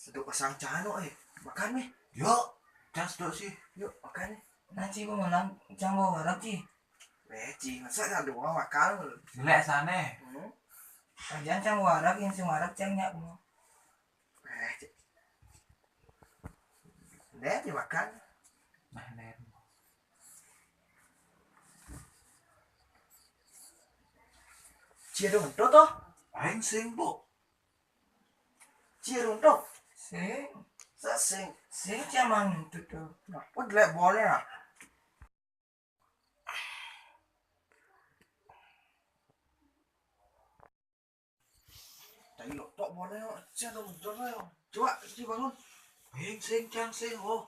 Seduk pasang cano makan nih. Yuk, jangan sedok sih. Yuk makan nih. Nanti gua malam jangan bawa harap Ci. Ci masa ada orang makan. Jelek sana. Kajian jangan bawa harap yang semua harap jangan nyak gua. Ci. Deh dimakan. Nah, nen. Ci ada untuk toh. Aing sing, Bu. Ci ada untuk. Sing Sasing. sing cuman itu tuh. Nah, udah boleh lah. Tadi lo tok boleh lo. Ci ada untuk lo. Coba Ci bangun. Aing sing, jangan sing, oh.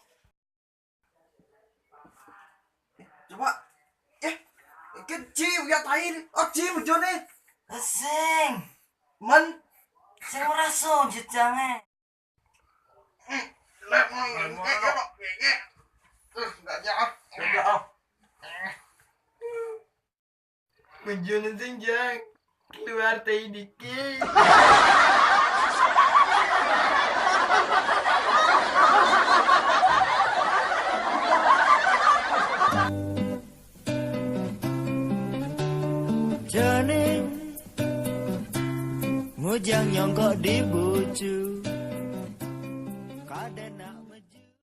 Coba. Cái Ci ya tay. Ci một chỗ đi. Sing Mình sing merasa jejangnya. Menjual sing jang keluar teh dikit. Jane ngujang nyongkok di bucu